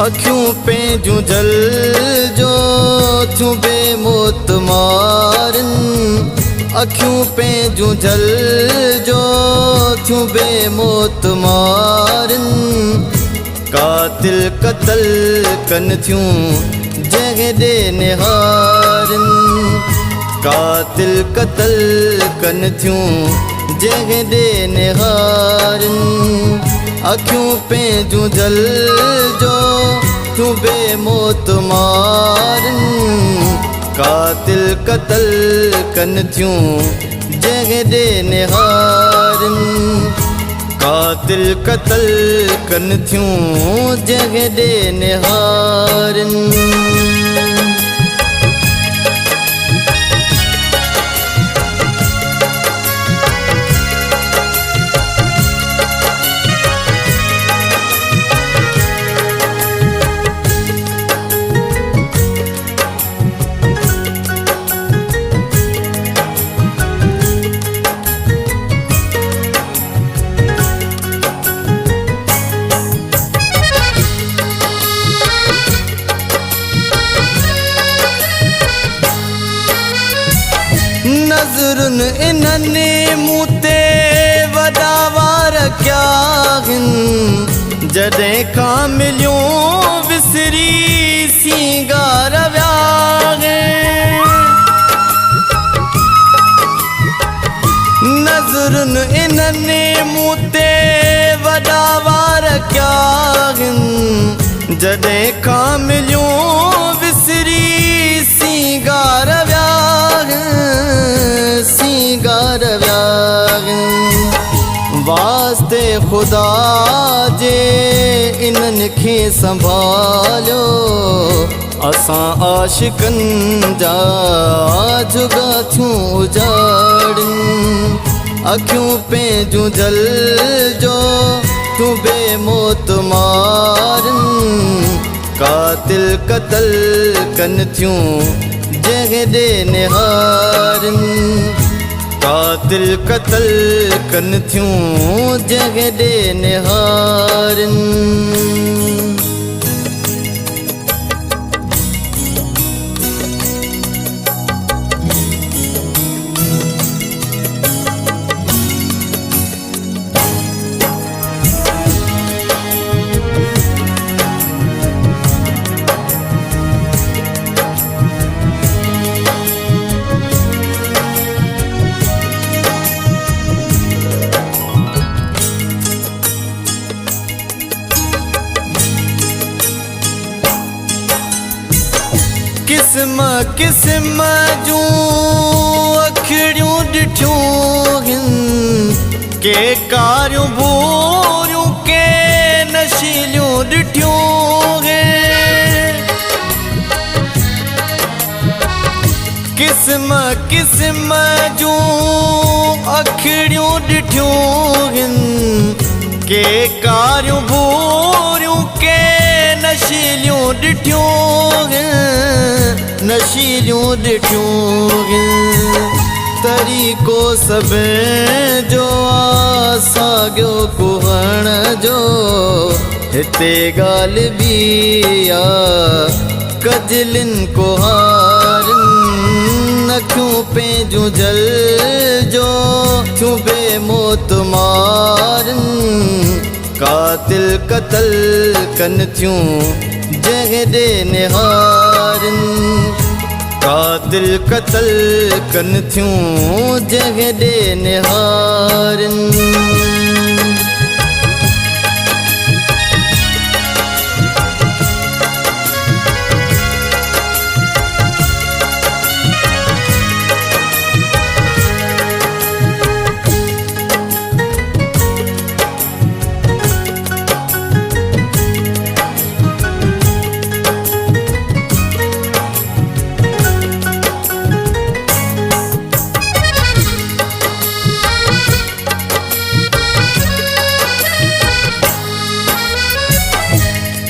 अखियूं पंहिंजूं जल जो थियूं बेमोतमारन, अखियूं पंहिंजूं जल जो थियूं बेमोतमारन। कातिल क़त्ल कनि थियूं जंहिं ॾे निहारन, कातिल क़त्ल कनि थियूं जंहिं ॾे निहारन। अखियूं पंहिंजूं जल जो थियूं बेमोतमारन, कातिल क़त्ल कनि थियूं जंहिं ॾे निहारन, कातिल क़त्ल कनि थियूं जंहिं ॾे निहारन। नज़रुनि इन्हनि मूं ते वॾा वार क्या आहिनि, जॾहिं खां मिलियूं विसरी सींगार विया आहिनि। नज़रुनि इन्हनि मूं ते वॾा वार क्या आहिनि, जॾहिं खां मिलियूं विसरी सींगार विया सींगार विया। वास्ते खुदा जे इन्हनि खे संभालियो, असां आशिकनि जा जुगा थियूं उजाड़नि। अखियूं पंहिंजूं जल जो थियूं बेमोतमारन, कातिल क़त्ल कनि थियूं जंहिं ॾे निहारन, कातिल क़त्ल कनि थियूं जंहिं ॾे निहारन। किस्म किस्म जूं अखिड़ियूं ॾिठियूं आहिनि, के कारियूं भूरियूं के नशीलियूं ॾिठियूं आहिनि। किस्म किस्म जूं अखिड़ियूं ॾिठियूं आहिनि, के कारियूं भूरियूं के नशीलियूं ॾिठियूं नशीलियूं ॾिठियूं। तरीक़ो सभिनी जो साॻियो कुहण जो, हिते ॻाल्हि बि कजलिन कुहारन। अखियूं पंहिंजूं जल जो थियूं बेमोतमारन, कातिल क़त्ल कनि थियूं जंहिं ॾे निहारन, कातिल क़त्ल कनि थियूं जंहिं ॾे निहारन।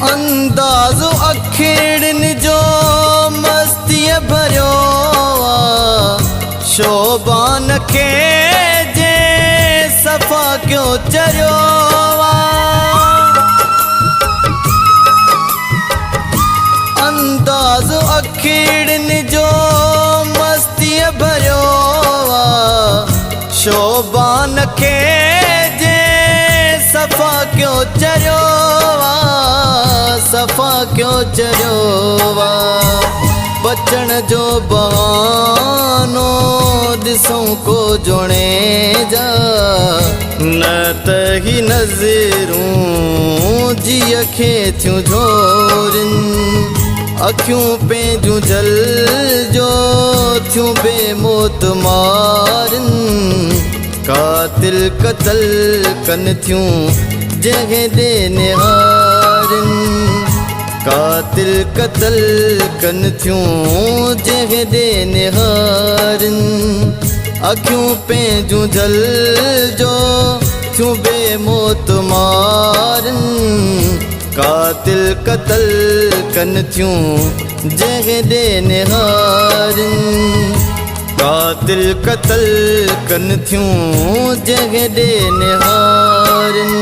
अंदाज़ो अखिड़नि जो मस्तीअ भरियो शोबान खे जे सफ़ा क्यों चरियो बान खे जे सफ़ा क्यों चरियो सफ़ा क्यों चरियो बचण जो बहानो ॾिसूं को जोड़े जा न त ही नज़रूं जीअ खे थियूं झोरिन अखियूं पंहिंजूं जल जो थियूं बेमौत मारिन कातिल क़तल कनि थियूं जंहिं ॾे निहारिन कातिल क़तल कनि थियूं जंहिं ॾे निहारिन अखियूं पंहिंजूं जल जो थियूं बेमौत मारिन कातिल क़तल कनि थियूं जंहिं ॾे निहारिन कातिल क़तल कनि थियूं जंहिं ॾे निहारिन